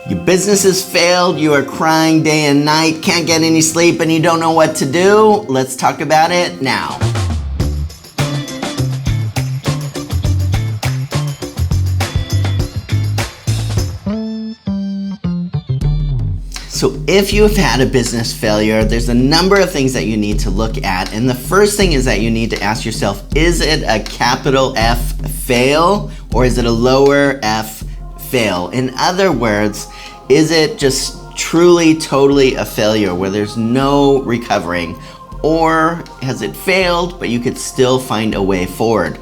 Your business has failed, you are crying day and night, can't get any sleep, and you don't know what to do? Let's talk about it now. So if you've had a business failure, there's a number of things that you need to look at. And the first thing is that you need to ask yourself, is it a capital F fail or is it a lower F fail? In other words, is it just truly, totally a failure where there's no recovering? Or has it failed, but you could still find a way forward?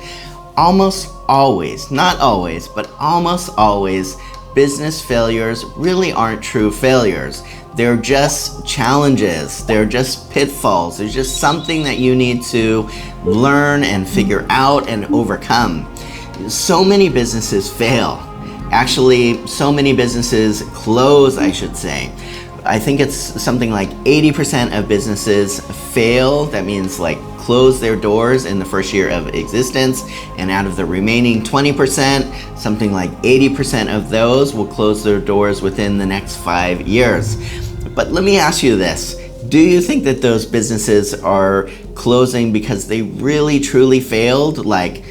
Almost always, not always, but almost always, business failures really aren't true failures. They're just challenges, they're just pitfalls, there's just something that you need to learn and figure out and overcome. So many businesses fail. Actually, so many businesses close, I should say. I think it's something like 80% of businesses fail. That means like close their doors in the first year of existence, and out of the remaining 20%, something like 80% of those will close their doors within the next 5 years. But let me ask you this. Do you think that those businesses are closing because they really truly failed, like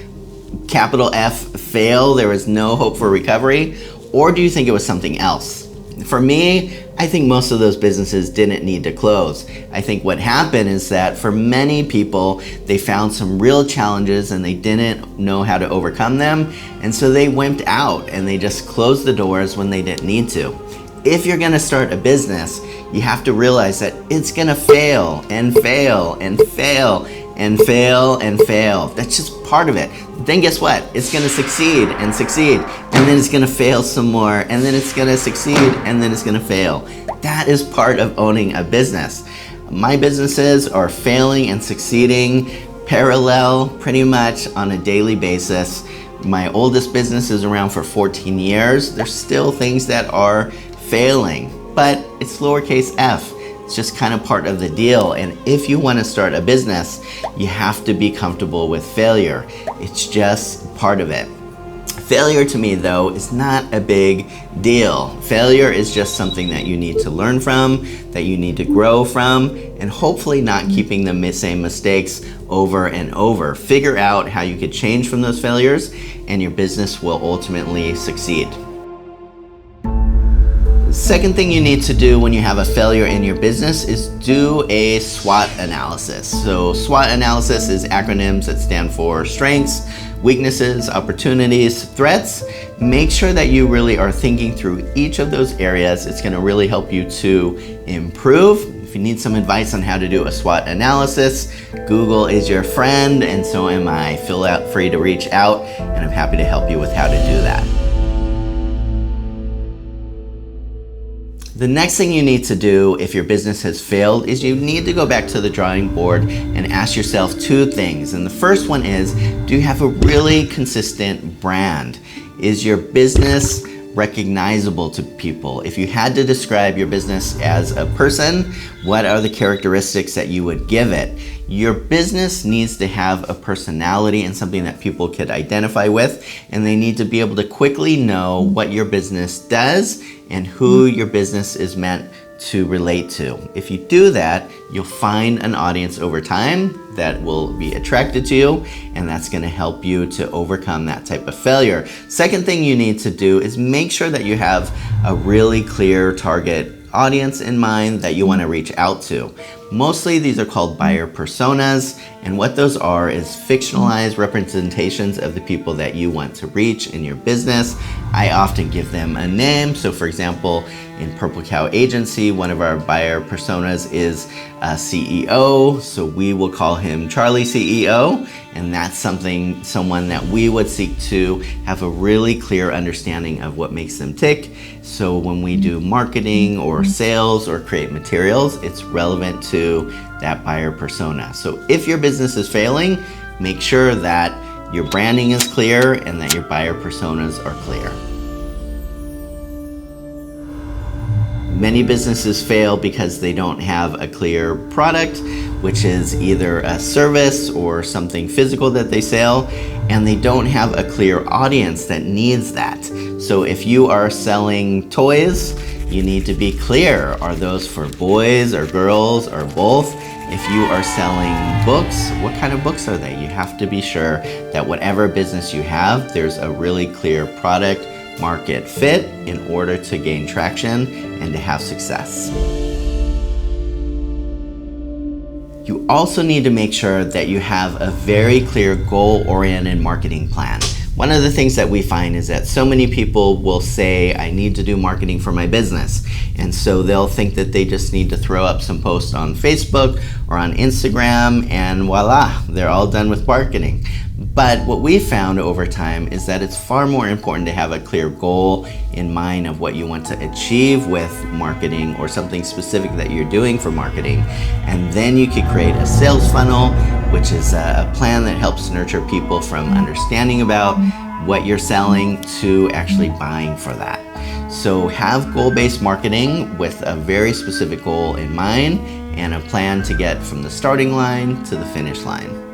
capital F fail, there was no hope for recovery? Or do you think it was something else? For me, I think most of those businesses didn't need to close. I think what happened is that for many people, they found some real challenges and they didn't know how to overcome them. And so they wimped out and they just closed the doors when they didn't need to. If you're gonna start a business, you have to realize that it's gonna fail and fail and fail and fail and fail. That's just part of it. Then guess what? It's gonna succeed and succeed, and then it's gonna fail some more, and then it's gonna succeed, and then it's gonna fail. That is part of owning a business. My businesses are failing and succeeding parallel pretty much on a daily basis. My oldest business is around for 14 years. There's still things that are failing, but it's lowercase f. It's just kind of part of the deal. And if you want to start a business, you have to be comfortable with failure. It's just part of it. Failure to me, though, is not a big deal. Failure is just something that you need to learn from, that you need to grow from, and hopefully not keeping the same mistakes over and over. Figure out how you could change from those failures, and your business will ultimately succeed. Second thing you need to do when you have a failure in your business is do a SWOT analysis. So SWOT analysis is acronyms that stand for strengths, weaknesses, opportunities, threats. Make sure that you really are thinking through each of those areas. It's going to really help you to improve. If you need some advice on how to do a SWOT analysis, Google is your friend, and so am I. Feel free to reach out, and I'm happy to help you with how to do that. The next thing you need to do if your business has failed is you need to go back to the drawing board and ask yourself two things. And the first one is, do you have a really consistent brand? Is your business recognizable to people? If you had to describe your business as a person, what are the characteristics that you would give it? Your business needs to have a personality and something that people could identify with, and they need to be able to quickly know what your business does and who your business is meant to relate to. If you do that, you'll find an audience over time that will be attracted to you, and that's gonna help you to overcome that type of failure. Second thing you need to do is make sure that you have a really clear target audience in mind that you want to reach out to. Mostly these are called buyer personas, and what those are is fictionalized representations of the people that you want to reach in your business. I often give them a name. So for example, in Purple Cow Agency, one of our buyer personas is a CEO, so we will call him Charlie CEO, and that's someone that we would seek to have a really clear understanding of what makes them tick. So when we do marketing or sales or create materials, it's relevant to that buyer persona. So if your business is failing, make sure that your branding is clear and that your buyer personas are clear. Many businesses fail because they don't have a clear product, which is either a service or something physical that they sell, and they don't have a clear audience that needs that. So if you are selling toys, you need to be clear. Are those for boys or girls or both? If you are selling books, what kind of books are they? You have to be sure that whatever business you have, there's a really clear product market fit in order to gain traction and to have success. You also need to make sure that you have a very clear goal-oriented marketing plan. One of the things that we find is that so many people will say, I need to do marketing for my business. And so they'll think that they just need to throw up some posts on Facebook or on Instagram and voila, they're all done with marketing. But what we found over time is that it's far more important to have a clear goal in mind of what you want to achieve with marketing or something specific that you're doing for marketing. And then you could create a sales funnel, which is a plan that helps nurture people from understanding about what you're selling to actually buying for that. So have goal-based marketing with a very specific goal in mind and a plan to get from the starting line to the finish line.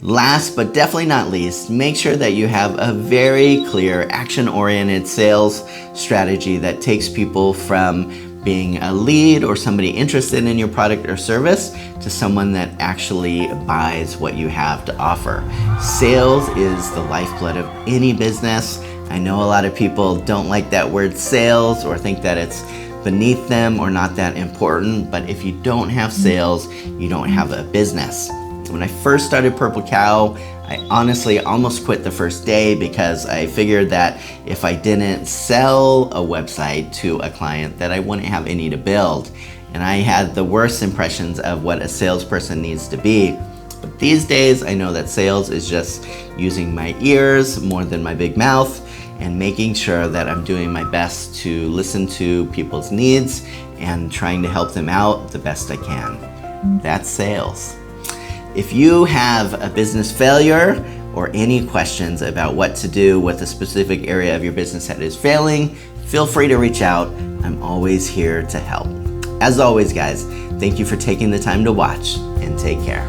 Last but definitely not least, make sure that you have a very clear action-oriented sales strategy that takes people from being a lead or somebody interested in your product or service to someone that actually buys what you have to offer. Sales is the lifeblood of any business. I know a lot of people don't like that word sales or think that it's beneath them or not that important, but if you don't have sales, you don't have a business. When I first started Purple Cow, I honestly almost quit the first day because I figured that if I didn't sell a website to a client that I wouldn't have any to build. And I had the worst impressions of what a salesperson needs to be. But these days I know that sales is just using my ears more than my big mouth and making sure that I'm doing my best to listen to people's needs and trying to help them out the best I can. That's sales. If you have a business failure or any questions about what to do with a specific area of your business that is failing, feel free to reach out. I'm always here to help. As always, guys, thank you for taking the time to watch and take care.